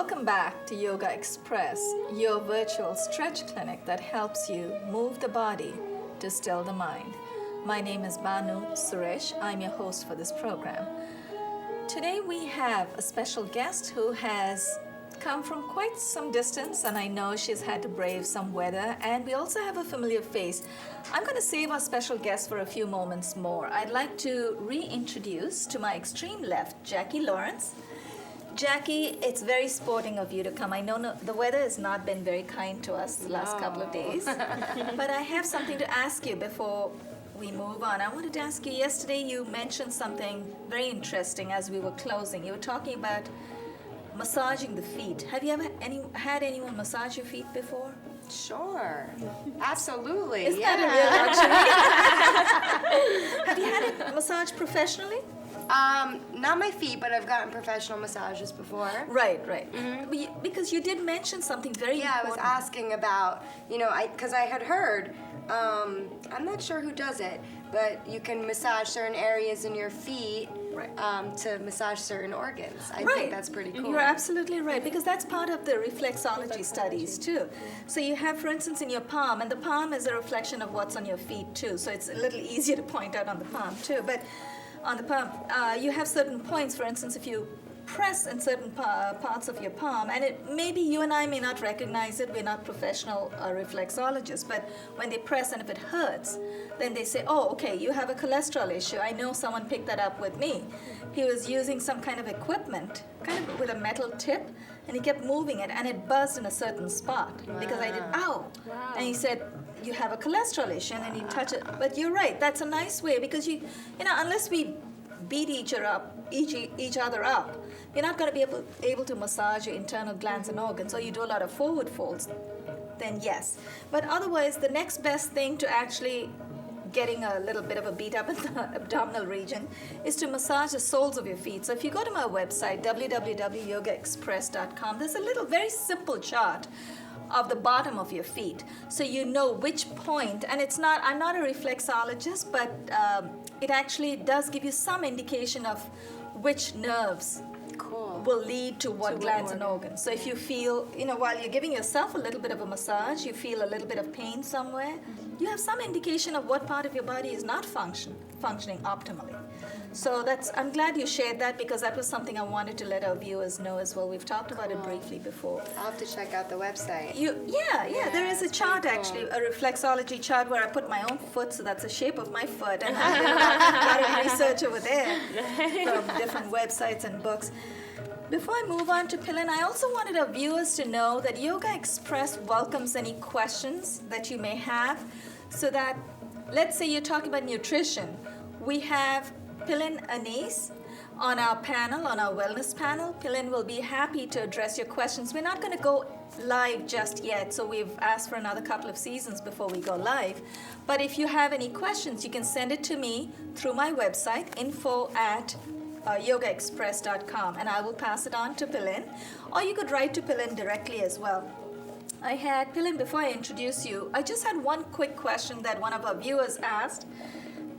Welcome back to Yogaxpress, your virtual stretch clinic that helps you move the body to still the mind. My name is Banu Suresh. I'm your host for this program. Today we have a special guest who has come from quite some distance, and I know she's had to brave some weather, and we also have a familiar face. I'm going to save our special guest for a few moments more. I'd like to reintroduce to my extreme left, Jackie Lawrence. Jackie, it's very sporting of you to come. I know the weather has not been very kind to us the last couple of days, but I have something to ask you before we move on. I wanted to ask you, yesterday you mentioned something very interesting as we were closing. You were talking about massaging the feet. Have you ever had anyone massage your feet before? Sure, absolutely. Isn't that a real luxury? Have you had it massaged professionally? Not my feet, but I've gotten professional massages before. Right. Mm-hmm. Because you did mention something very important. I was asking about, because I had heard, I'm not sure who does it, but you can massage certain areas in your feet to massage certain organs. I think that's pretty cool. You're absolutely right, because that's part of the reflexology studies too. So you have, for instance, in your palm, and the palm is a reflection of what's on your feet too, so it's a little easier to point out on the palm too. But on the palm, you have certain points. For instance, if you press in certain parts of your palm, and maybe you and I may not recognize it, we're not professional reflexologists, but when they press and if it hurts, then they say, oh, okay, you have a cholesterol issue. I know someone picked that up with me. He was using some kind of equipment, kind of with a metal tip, and he kept moving it, and it buzzed in a certain spot because I did, ow. Wow. And he said, you have a cholesterol issue, and then you touch it. But you're right, that's a nice way, because you know, unless we beat each other up, you're not going to be able to massage your internal glands and organs, or you do a lot of forward folds, then yes. But otherwise, the next best thing to actually getting a little bit of a beat up in the abdominal region is to massage the soles of your feet. So if you go to my website, www.yogaxpress.com, there's a little very simple chart of the bottom of your feet, so you know which point, and I'm not a reflexologist, but it actually does give you some indication of which nerves will lead to what glands and organs. So if you feel, while you're giving yourself a little bit of a massage, you feel a little bit of pain somewhere, you have some indication of what part of your body is not functioning optimally. So I'm glad you shared that, because that was something I wanted to let our viewers know as well. We've talked about it briefly before. I'll have to check out the website. There is a chart actually, a reflexology chart where I put my own foot, so that's the shape of my foot, and I did a lot of research over there from different websites and books. Before I move on to Pilin, I also wanted our viewers to know that Yogaxpress welcomes any questions that you may have, so that, let's say you're talking about nutrition. We have Pilin Anice on our panel, on our wellness panel. Pilin will be happy to address your questions. We're not going to go live just yet, so we've asked for another couple of seasons before we go live. But if you have any questions, you can send it to me through my website, info@yogaxpress.com, and I will pass it on to Pilin. Or you could write to Pilin directly as well. I had, Pilin, before I introduce you, I just had one quick question that one of our viewers asked.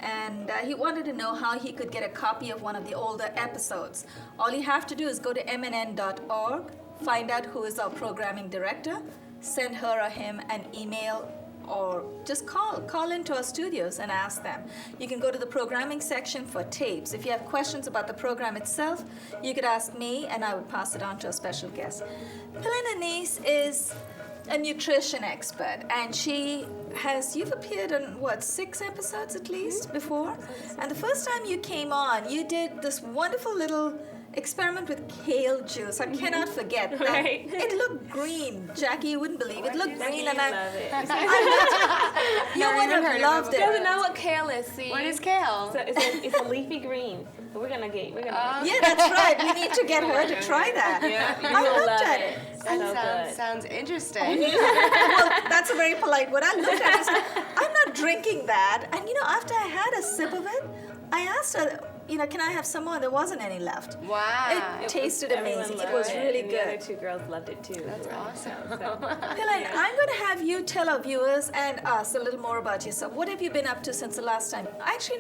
And he wanted to know how he could get a copy of one of the older episodes. All you have to do is go to mnn.org, find out who is our programming director, send her or him an email, or just call into our studios and ask them. You can go to the programming section for tapes. If you have questions about the program itself, you could ask me, and I would pass it on to a special guest. Pilin Anice is a nutrition expert, and you've appeared on 6 episodes at least before, and the first time you came on, you did this wonderful little experiment with kale juice. I cannot forget that. Right. It looked green, Jackie, you wouldn't believe it. Looked green, and love it. You would have loved it. Doesn't know what kale is. See, What is kale? So it's a leafy green. But we're gonna. Yeah, that's right. We need to get her to try that. Yeah, you I will looked love at it. That sounds interesting. Well, that's a very polite word. I looked at it and said, I'm not drinking that. And after I had a sip of it, I asked her, can I have some more? There wasn't any left. Wow. It tasted Everyone amazing. It loved was really and good. The other two girls loved it too. That's awesome. Pilin, I'm going to have you tell our viewers and us a little more about yourself. What have you been up to since the last time? Actually,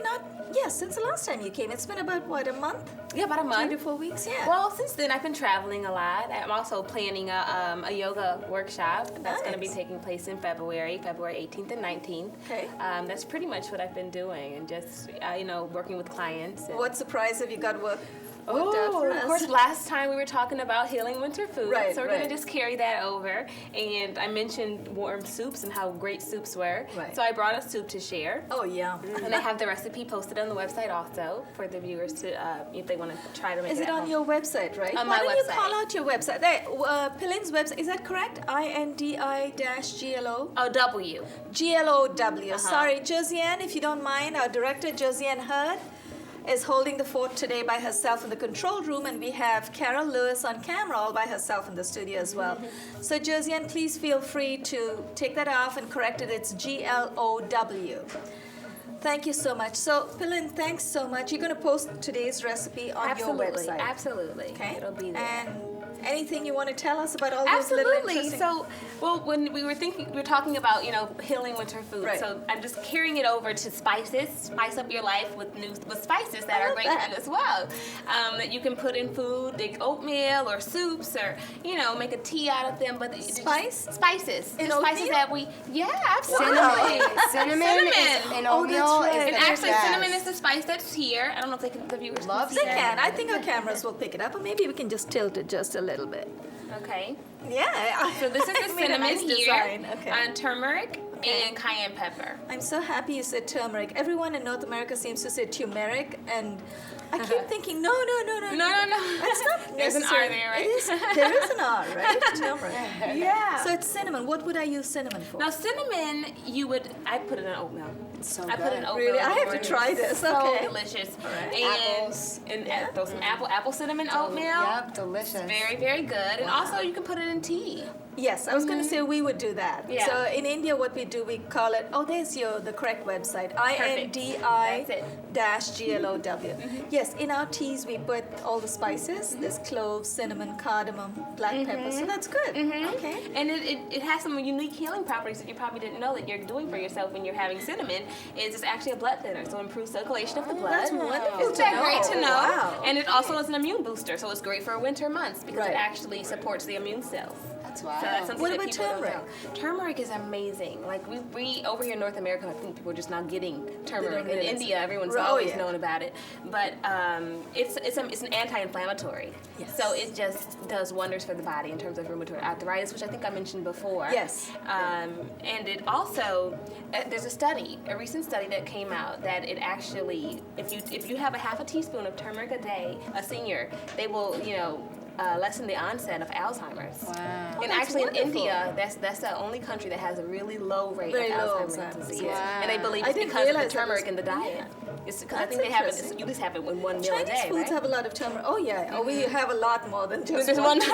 since the last time you came. It's been about, what, a month? Yeah, about a 3 month. to 4 weeks, yeah. Well, since then I've been traveling a lot. I'm also planning a yoga workshop that's going to be Nice. taking place in February 18th and 19th. Okay. That's pretty much what I've been doing, and just working with clients. And What surprise have you got worked out for us? Of course, last time we were talking about healing winter foods, Right, so we're going right. to just carry that over. And I mentioned warm soups and how great soups were. Right. So I brought a soup to share. Oh, yeah. And I have the recipe posted on the website also for the viewers to, if they want to try to make Is it at on home. your website, right? On Why my don't you website. call out your website? There, Pilin's website, is that correct? INDI-GLO? Oh, W. GLOW. Sorry, Josiane, if you don't mind, our director, Josiane Hurd, is holding the fort today by herself in the control room, and we have Carol Lewis on camera all by herself in the studio as well. So, Josiane, please feel free to take that off and correct it. It's GLOW. Thank you so much. So, Pilin, thanks so much. You're going to post today's recipe on your website. Absolutely. Okay. It'll be there. And anything you want to tell us about all these little Absolutely. interesting... So, when we were talking about, healing winter food. Right. So I'm just carrying it over to spices. Spice up your life with spices that I are love great that. for you as well. That you can put in food, like oatmeal or soups, or make a tea out of them. But spices. In The spices oatmeal? that absolutely. Cinnamon is in Oh, oatmeal. that's right. Is And the actually, best. cinnamon is the spice that's here. I don't know if the viewers Love can see They that. can. I think our cameras will pick it up, or maybe we can just tilt it just a little bit. Okay. Yeah. So this is the Made a cinnamon nice here, design. Okay. and turmeric, Okay. and cayenne pepper. I'm so happy you said turmeric. Everyone in North America seems to say turmeric, and I keep thinking, no. No. That's not There's an necessary. R there, right? It is, there is an R, right? Turmeric. Yeah. So it's cinnamon. What would I use cinnamon for? Now cinnamon, I put it in oatmeal. It's so I put it in good. oatmeal. Really? in I the have to morning. try this. So Okay. delicious. right. And, Apples. and throw some apple cinnamon oatmeal. Yep, delicious. Very, very good. And also you can put it in tea. Yes, I was going to say we would do that. Yeah. So in India, what we do, we call it. Oh, there's the correct website. INDI-GLOW. Yes, in our teas we put all the spices. There's cloves, cinnamon, cardamom, black pepper. So that's good. Okay. And it has some unique healing properties that you probably didn't know that you're doing for yourself when you're having cinnamon. It's actually a blood thinner, so it improves circulation of the blood. That's wonderful Isn't to that know. great to know? Wow. And it also is an immune booster, so it's great for winter months because Right. it actually supports the immune cells. That's wow. So that's something What that about people turmeric? don't know. Turmeric is amazing. Like we over here in North America, I think people are just now getting turmeric. In realize India, everyone's Oh, always yeah. known about it. But it's an anti-inflammatory. Yes. So it just does wonders for the body in terms of rheumatoid arthritis, which I think I mentioned before. Yes. And it also there's a recent study that came out that it actually if you have a half a teaspoon of turmeric a day, a senior, they will lessen the onset of Alzheimer's. Wow. And that's actually wonderful. in India, that's the only country that has a really low rate Very of low Alzheimer's Alzheimer's, disease. wow. And they believe I it's didn't because of the realize that turmeric was- in the diet. yeah. It's because I That's think interesting. you just have it in one meal Chinese a day, foods right? have a lot of turmeric. Oh yeah. Oh, we have a lot more than just There's one. one.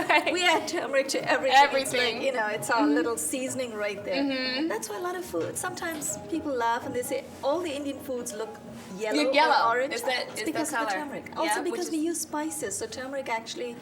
Right. We add turmeric to everything. Everything. It's like, it's our little seasoning right there. That's why a lot of food. Sometimes people laugh and they say all the Indian foods look yellow, Yellow. or orange. It's It's the because of the color. turmeric. Yeah, Also which because is- we use spices, so turmeric actually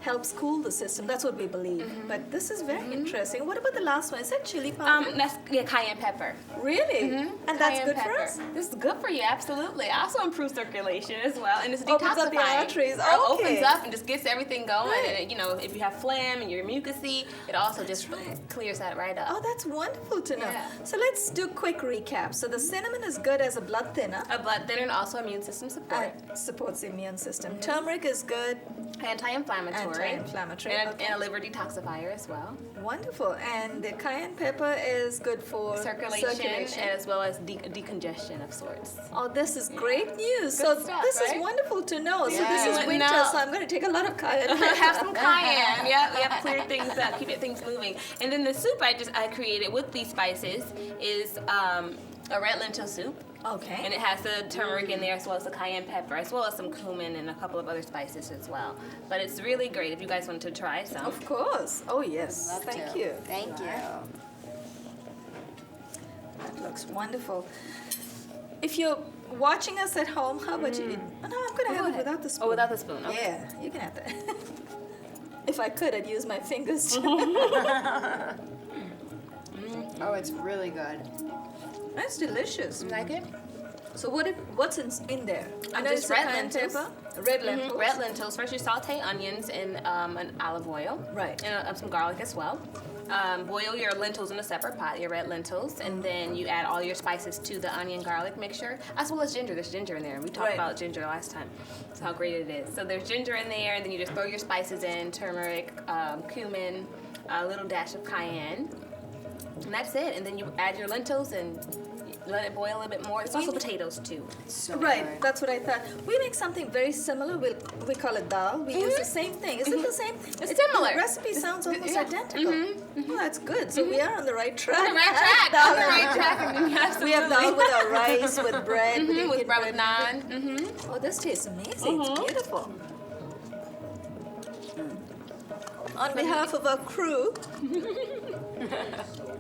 helps cool the system. That's what we believe. But this is very interesting. What about the last one? Is that chili powder? That's cayenne pepper. Really? And that's Cayenne good pepper. for us? This is good for you, absolutely. It also improves circulation as well, and it's Opens detoxifying. up the arteries. It opens Okay. up and just gets everything going. Right. And if you have phlegm and you're mucousy, it also just clears that right up. Oh, that's wonderful to know. Yeah. So let's do a quick recap. So the cinnamon is good as a blood thinner. A blood thinner and also immune system support. Supports the immune system. Turmeric is good. Anti-inflammatory. Anti-inflammatory, And, okay. and a liver detoxifier as well. Wonderful. And the cayenne pepper is good for Circulation, as well as decongestion of sorts. Oh, this is great news. So stuff, this is right? wonderful to know. So Yeah. this is You winter, know. so I'm going to take a lot of cayenne. Have some cayenne. Yep, clear things up, keep things moving. And then the soup I created with these spices is a red lentil soup. Okay. And it has the turmeric in there as well as the cayenne pepper, as well as some cumin and a couple of other spices as well. But it's really great if you guys want to try some. Of course. Oh, yes. Love Thank to. you. Thank you. That looks wonderful. if you're watching us at home, how about you? Oh, no, I'm gonna have it without the spoon. Oh, without the spoon. Okay. Yeah, you can have that. If I could, I'd use my fingers. Oh, it's really good. That's delicious. You like it? So what's in there? I know Just it's red cayenne lentils. pepper, red lentils. Red lentils. First, you saute onions in an olive oil. Right. And some garlic as well. Boil your lentils in a separate pot, your red lentils, and then you add all your spices to the onion garlic mixture, as well as ginger. There's ginger in there. We talked about ginger last time. That's how great it is. So there's ginger in there, and then you just throw your spices in, turmeric, cumin, a little dash of cayenne, and that's it. And then you add your lentils and let it boil a little bit more. It's also potatoes too. So Right, good. that's what I thought. We make something very similar. We call it dal. We use the same thing. Is it the same? It's similar. The recipe sounds almost yeah. identical. Oh, that's good. So we are on the right track. On the right track. Dal On the and- right track. We have dal with our rice, with bread, with With Indian bread with bread. naan. Oh, this tastes amazing. It's beautiful. On behalf of our crew.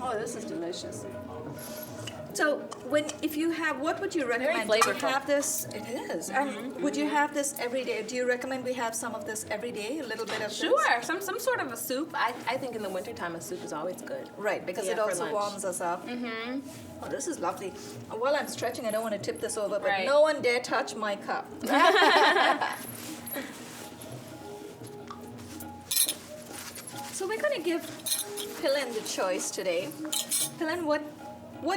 Oh, this is delicious. So, if you have, what would you recommend? Very Do you flavorful. have this? It is. And would you have this every day? Do you recommend we have some of this every day? A little bit of this? Sure, some sort of a soup. I think in the wintertime a soup is always good. Right, because Yeah, it for also lunch. warms us up. Oh, this is lovely. While I'm stretching, I don't want to tip this over, but Right. no one dare touch my cup. So we're going to give Pilin the choice today. Pilin, what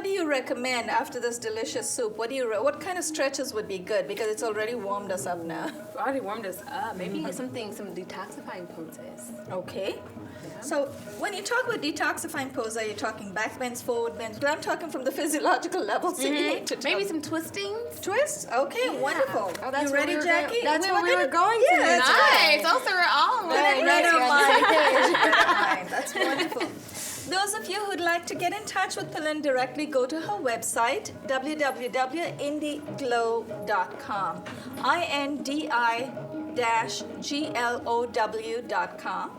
do you recommend after this delicious soup? What kind of stretches would be good? Because it's already warmed us up now. Already warmed us up. Maybe some detoxifying poses. Okay. So when you talk about detoxifying pose, are you talking back bends, forward bends? But I'm talking from the physiological level. So you need to Maybe tell some twistings. Twists? Okay, wonderful. Oh, that's you what ready, we were Jackie? going- that's what we were going to. Yeah, that's right. Nice. Also, we're all on Right, one right page. on mine. Right on mine. That's wonderful. Those of you who'd like to get in touch with Pilin directly, go to her website, www.indiglow.com. INDI-GLOW.com.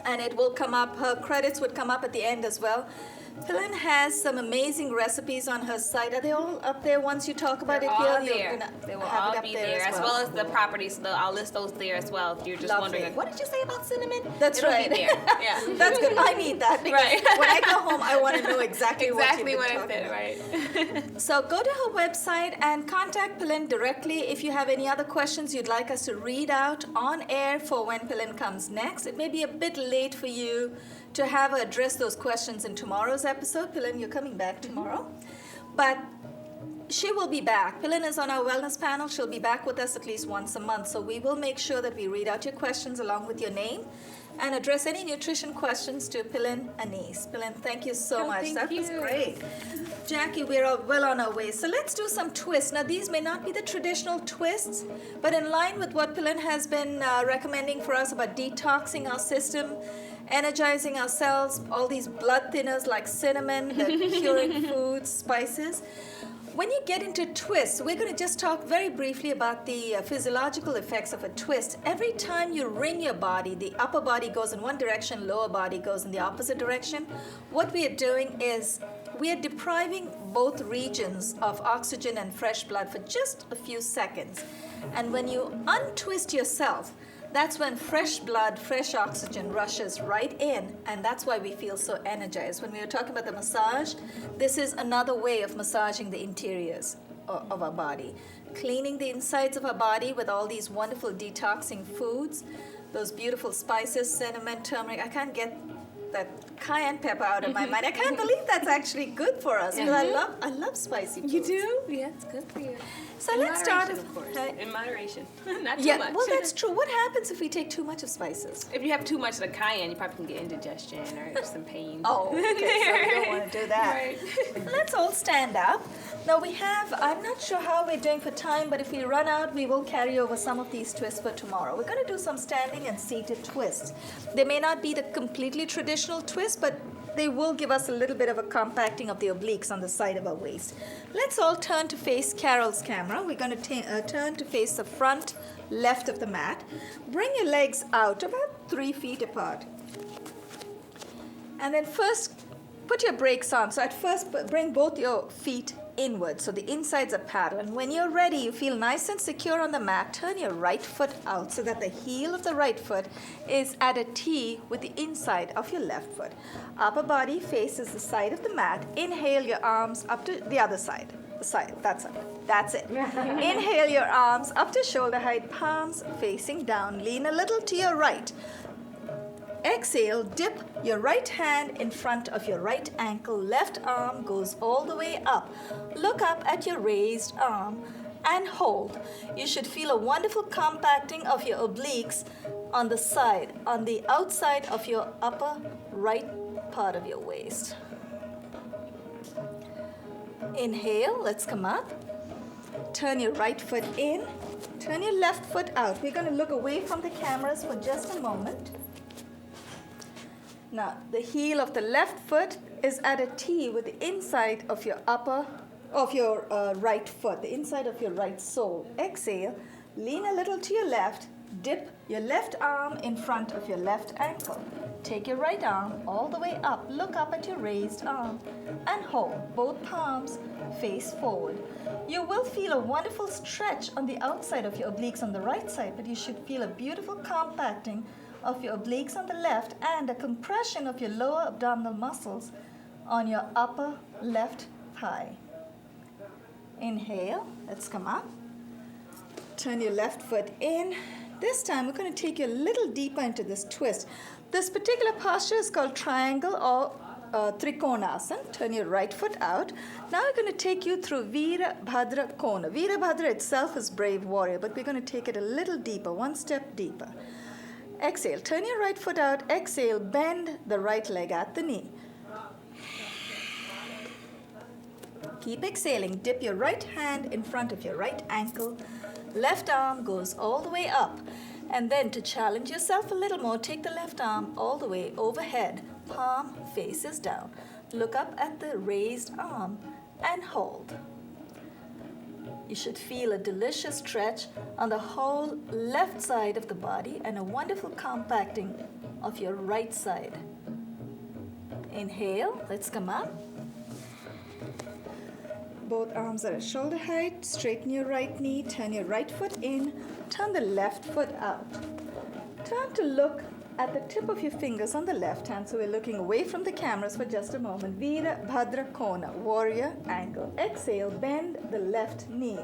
And it will come up, her credits would come up at the end as well. Pilin has some amazing recipes on her site. Are they all up there once you talk about They're it all here? there. They will all be there, as well as the properties. I'll list those there as well. If you're just Lovely. wondering, like, what did you say about cinnamon? That's It'll right. Be there. Yeah. That's good. I need that because Right. when I go home, I want to know exactly what Exactly you've what been I talking said. about. Right. So go to her website and contact Pilin directly if you have any other questions you'd like us to read out on air for when Pilin comes next. It may be a bit late for you to have her address those questions in tomorrow's episode. Pilin, you're coming back tomorrow. But she will be back. Pilin is on our wellness panel. She'll be back with us at least once a month. So we will make sure that we read out your questions along with your name and address any nutrition questions to Pilin Anice. Pilin, thank you so much. Thank That was you. great. Jackie, we're all well on our way. So let's do some twists. Now, these may not be the traditional twists, but in line with what Pilin has been recommending for us about detoxing our system, energizing our cells, all these blood thinners like cinnamon, the curing foods, spices. When you get into twists, we're going to just talk very briefly about the physiological effects of a twist. Every time you wring your body, the upper body goes in one direction, lower body goes in the opposite direction. What we are doing is we are depriving both regions of oxygen and fresh blood for just a few seconds. And when you untwist yourself, that's when fresh blood, fresh oxygen rushes right in, and that's why we feel so energized. When we were talking about the massage, this is another way of massaging the interiors of our body. Cleaning the insides of our body with all these wonderful detoxing foods, those beautiful spices, cinnamon, turmeric. I can't get that cayenne pepper out of my mind. I can't believe that's actually good for us, because I love spicy foods. You do? Yeah, it's good for you. So In let's start moderation, of course. Right. In moderation. Not too Yeah, much. well, that's true. What happens if we take too much of spices? If you have too much of the cayenne, you probably can get indigestion or some pain. Oh, okay, so we don't want to do that. Right. Let's all stand up. Now we have, I'm not sure how we're doing for time, but if we run out, we will carry over some of these twists for tomorrow. We're going to do some standing and seated twists. They may not be the completely traditional twist, but they will give us a little bit of a compacting of the obliques on the side of our waist. Let's all turn to face Carol's camera. We're going to turn to face the front left of the mat. Bring your legs out about 3 feet apart. And then first, put your brakes on. So at first, bring both your feet inward, so the insides are paddle. And when you're ready, you feel nice and secure on the mat, turn your right foot out so that the heel of the right foot is at a T with the inside of your left foot. Upper body faces the side of the mat. Inhale your arms up to the other side. The side, that's it. Inhale your arms up to shoulder height, palms facing down. Lean a little to your right. Exhale, dip your right hand in front of your right ankle. Left arm goes all the way up. Look up at your raised arm and hold. You should feel a wonderful compacting of your obliques on the side, on the outside of your upper right part of your waist. Inhale, let's come up. Turn your right foot in. Turn your left foot out. We're going to look away from the cameras for just a moment. Now, the heel of the left foot is at a T with the inside of your right foot, the inside of your right sole. Exhale, lean a little to your left, dip your left arm in front of your left ankle. Take your right arm all the way up, look up at your raised arm, and hold. Both palms face forward. You will feel a wonderful stretch on the outside of your obliques on the right side, but you should feel a beautiful compacting of your obliques on the left and a compression of your lower abdominal muscles on your upper left thigh. Inhale, let's come up. Turn your left foot in. This time we're going to take you a little deeper into this twist. This particular posture is called triangle or Trikonasana. Turn your right foot out. Now we're going to take you through Virabhadra Kona. Virabhadra itself is brave warrior, but we're going to take it a little deeper, one step deeper. Exhale, turn your right foot out. Exhale, bend the right leg at the knee. Keep exhaling. Dip your right hand in front of your right ankle. Left arm goes all the way up. And then to challenge yourself a little more, take the left arm all the way overhead. Palm faces down. Look up at the raised arm and hold. You should feel a delicious stretch on the whole left side of the body and a wonderful compacting of your right side. Inhale, let's come up. Both arms are at shoulder height. Straighten your right knee, turn your right foot in, turn the left foot out. Turn to look at the tip of your fingers on the left hand, so we're looking away from the cameras for just a moment. Virabhadra Kona, warrior angle. Exhale, bend the left knee.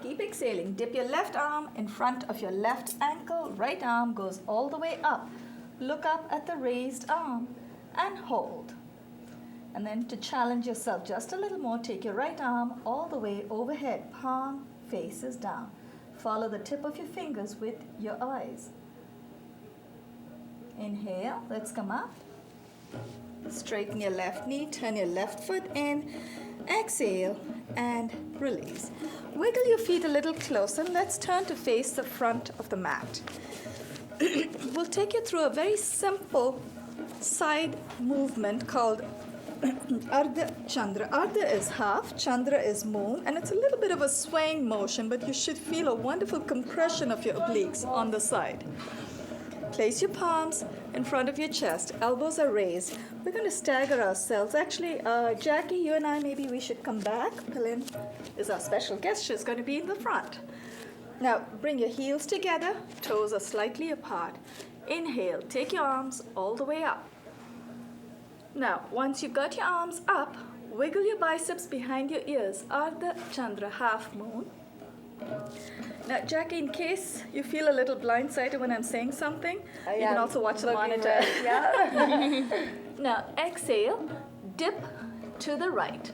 Keep exhaling. Dip your left arm in front of your left ankle. Right arm goes all the way up. Look up at the raised arm and hold. And then to challenge yourself just a little more, take your right arm all the way overhead. Palm faces down. Follow the tip of your fingers with your eyes. Inhale, let's come up. Straighten your left knee, turn your left foot in. Exhale and release. Wiggle your feet a little closer. Let's turn to face the front of the mat. We'll take you through a very simple side movement called Ardha Chandra. Ardha is half, Chandra is moon, and it's a little bit of a swaying motion, but you should feel a wonderful compression of your obliques on the side. Place your palms in front of your chest, elbows are raised. We're going to stagger ourselves. Actually, Jackie, you and I, maybe we should come back. Pilin is our special guest. She's going to be in the front. Now, bring your heels together, toes are slightly apart. Inhale, take your arms all the way up. Now, once you've got your arms up, wiggle your biceps behind your ears. Ardha Chandra, half moon. Now, Jackie, in case you feel a little blindsided when I'm saying something, you can also watch the monitor. Yeah. Now, exhale, dip to the right.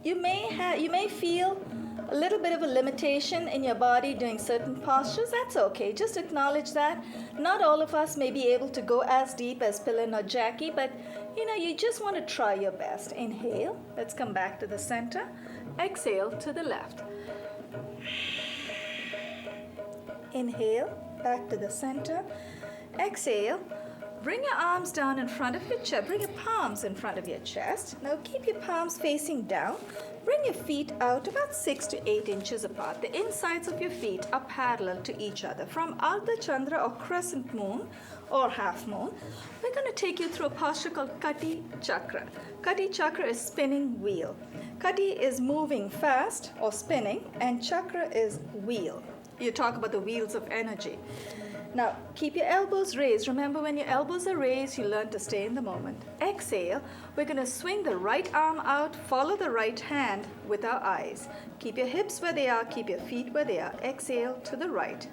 You may feel a little bit of a limitation in your body doing certain postures. That's okay. Just acknowledge that. Not all of us may be able to go as deep as Pilin or Jackie, but you just want to try your best. Inhale. Let's come back to the center. Exhale to the left. Inhale, back to the center. Exhale, bring your arms down in front of your chest. Bring your palms in front of your chest. Now keep your palms facing down. Bring your feet out about 6 to 8 inches apart. The insides of your feet are parallel to each other. From Ardha Chandra or crescent moon or half moon, we're going to take you through a posture called Kati Chakra. Kati Chakra is spinning wheel. Kati is moving fast or spinning, and Chakra is wheel. You talk about the wheels of energy. Now, keep your elbows raised. Remember, when your elbows are raised, you learn to stay in the moment. Exhale. We're going to swing the right arm out, follow the right hand with our eyes. Keep your hips where they are, keep your feet where they are. Exhale to the right.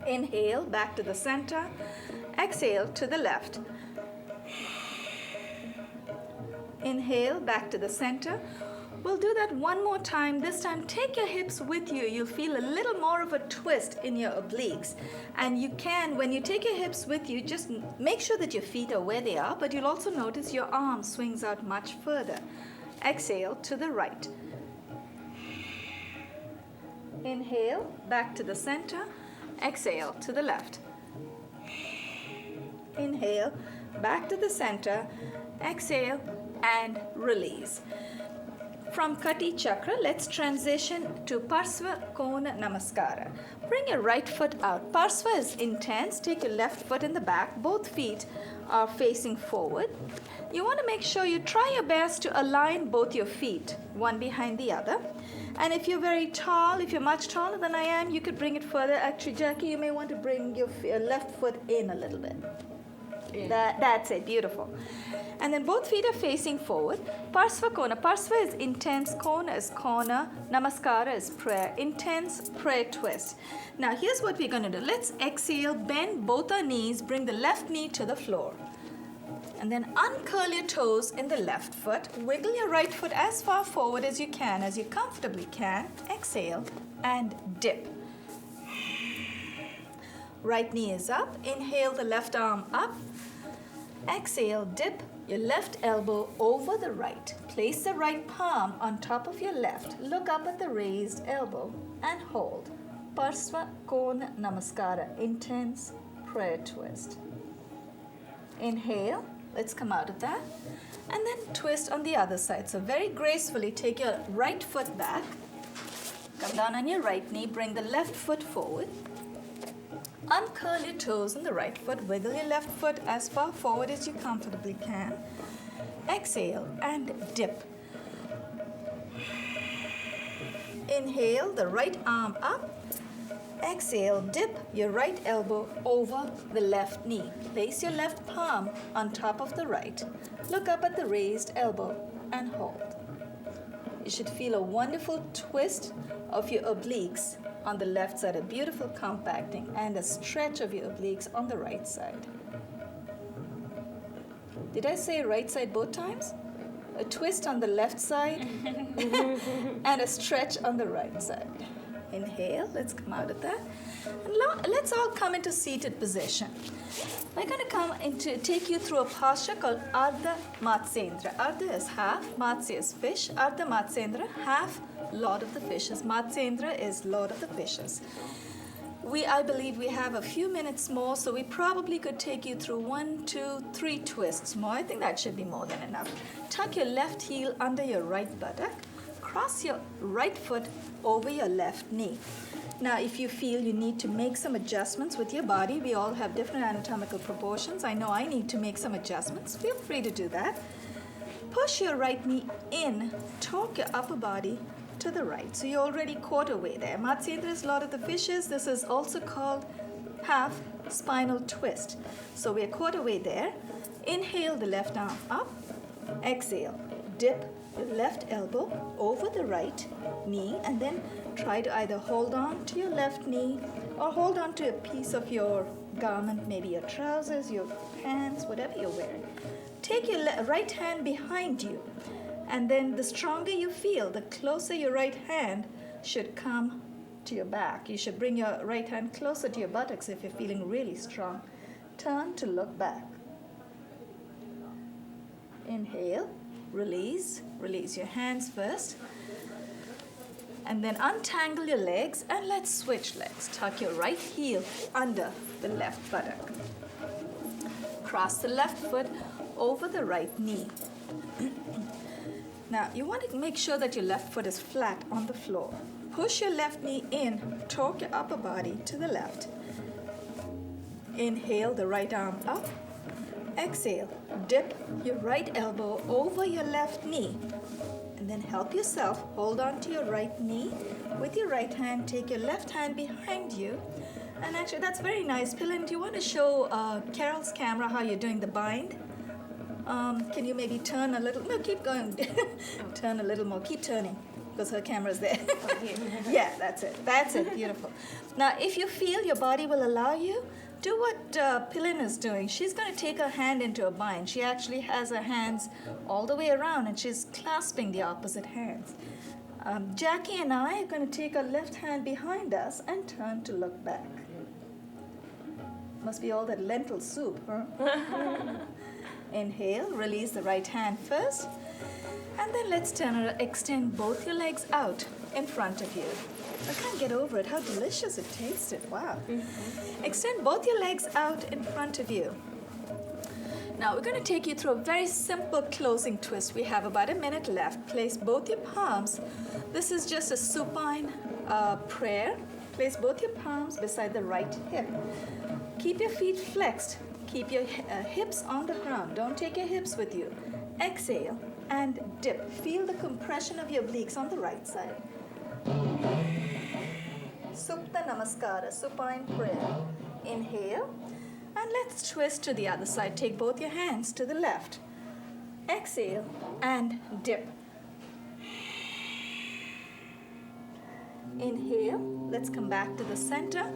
Inhale, back to the center. Exhale to the left. Inhale, back to the center. We'll do that one more time. This time, take your hips with you. You'll feel a little more of a twist in your obliques. And you can, when you take your hips with you, just make sure that your feet are where they are, but you'll also notice your arm swings out much further. Exhale to the right. Inhale, back to the center. Exhale to the left. Inhale, back to the center. Exhale and release. From Kati Chakra, let's transition to Parsva Kona Namaskara. Bring your right foot out. Parsva is intense. Take your left foot in the back. Both feet are facing forward. You want to make sure you try your best to align both your feet, one behind the other. And if you're very tall, if you're much taller than I am, you could bring it further. Actually, Jackie, you may want to bring your left foot in a little bit. Yeah. That's it, beautiful. And then both feet are facing forward. Parsva Kona. Parsva is intense, Kona is corner, Namaskara is prayer. Intense prayer twist. Now here's what we're going to do. Let's exhale, bend both our knees, bring the left knee to the floor. And then uncurl your toes in the left foot. Wiggle your right foot as far forward as you can, as you comfortably can. Exhale and dip. Right knee is up. Inhale the left arm up. Exhale, dip your left elbow over the right. Place the right palm on top of your left. Look up at the raised elbow and hold. Parsva Kona Namaskara, intense prayer twist. Inhale, let's come out of that. And then twist on the other side. So very gracefully take your right foot back. Come down on your right knee, bring the left foot forward. Uncurl your toes in the right foot. Wiggle your left foot as far forward as you comfortably can. Exhale and dip. Inhale, the right arm up. Exhale, dip your right elbow over the left knee. Place your left palm on top of the right. Look up at the raised elbow and hold. You should feel a wonderful twist of your obliques on the left side, a beautiful compacting and a stretch of your obliques on the right side. Did I say right side both times? A twist on the left side and a stretch on the right side. Inhale, let's come out of that. And let's all come into seated position. We're going to take you through a posture called Ardha Matsyendra. Ardha is half, Matsya is fish. Ardha Matsyendra, half Lord of the Fishes. Matsyendra is Lord of the Fishes. I believe we have a few minutes more, so we probably could take you through 1, 2, 3 twists more. I think that should be more than enough. Tuck your left heel under your right buttock. Cross your right foot over your left knee. Now, if you feel you need to make some adjustments with your body, we all have different anatomical proportions. I know I need to make some adjustments. Feel free to do that. Push your right knee in, torque your upper body to the right. So you're already quarter way there. Matsyendra is Lord of the Fishes. This is also called half spinal twist. So we're quarter way there. Inhale the left arm up. Exhale. Dip your left elbow over the right knee, and then try to either hold on to your left knee or hold on to a piece of your garment, maybe your trousers, your pants, whatever you're wearing. Take your right hand behind you, and then the stronger you feel, the closer your right hand should come to your back. You should bring your right hand closer to your buttocks if you're feeling really strong. Turn to look back. Inhale, release your hands first. And then untangle your legs and let's switch legs. Tuck your right heel under the left buttock. Cross the left foot over the right knee. Now, you want to make sure that your left foot is flat on the floor. Push your left knee in, torque your upper body to the left. Inhale the right arm up. Exhale, dip your right elbow over your left knee. And then help yourself hold on to your right knee. With your right hand, take your left hand behind you. And actually, that's very nice. Pilin, do you want to show Carol's camera how you're doing the bind? Can you maybe turn a little? No, keep going. Turn a little more. Keep turning because her camera's there. Yeah, that's it. That's it. Beautiful. Now, if you feel your body will allow you, do what Pilin is doing. She's going to take her hand into a bind. She actually has her hands all the way around and she's clasping the opposite hands. Jackie and I are going to take our left hand behind us and turn to look back. Must be all that lentil soup, huh? Inhale, release the right hand first. And then let's extend both your legs out in front of you. I can't get over it, how delicious it tasted. Wow. Extend both your legs out in front of you. Now we're going to take you through a very simple closing twist. We have about a minute left. Place both your palms. This is just a supine prayer. Place both your palms beside the right hip. Keep your feet flexed. Keep your hips on the ground. Don't take your hips with you. Exhale and dip. Feel the compression of your obliques on the right side. Supta Namaskara, supine prayer. Inhale. And let's twist to the other side. Take both your hands to the left. Exhale and dip. Inhale. Let's come back to the center.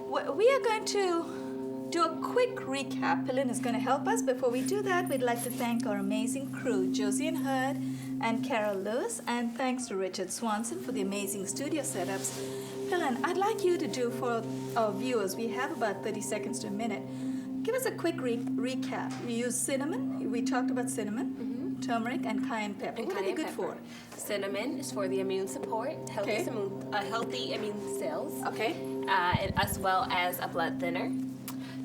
We are going to do a quick recap. Pilin is going to help us. Before we do that, we'd like to thank our amazing crew, Josie and Hurd and Carol Lewis, and thanks to Richard Swanson for the amazing studio setups. Pilin, I'd like you to do for our viewers, we have about 30 seconds to a minute. Give us a quick recap. We use cinnamon. We talked about cinnamon, turmeric, and cayenne pepper. What are they good for? Cinnamon is for the immune support, healthy immune cells. Okay. As well as a blood thinner.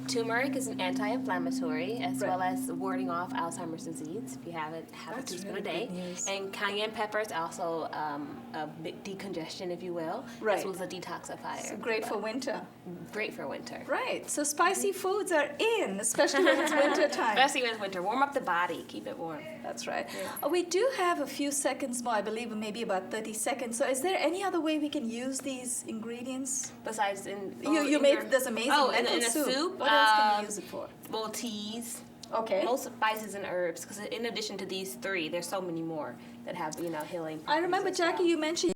Turmeric is an anti-inflammatory, as well as warding off Alzheimer's disease. If you have a teaspoon a day, and cayenne pepper is also a decongestion, if you will, as well as a detoxifier. So great for winter. Great for winter. Right. So spicy foods are in, especially when it's winter time. Especially when it's winter. Warm up the body. Keep it warm. That's right. Yeah. We do have a few seconds more. I believe maybe about 30 seconds. So is there any other way we can use these ingredients? Besides you made this amazing lentil soup. What else can you use it for? Well, teas. Okay. Most spices and herbs, because in addition to these three, there's so many more that have healing. I remember, Jackie, you mentioned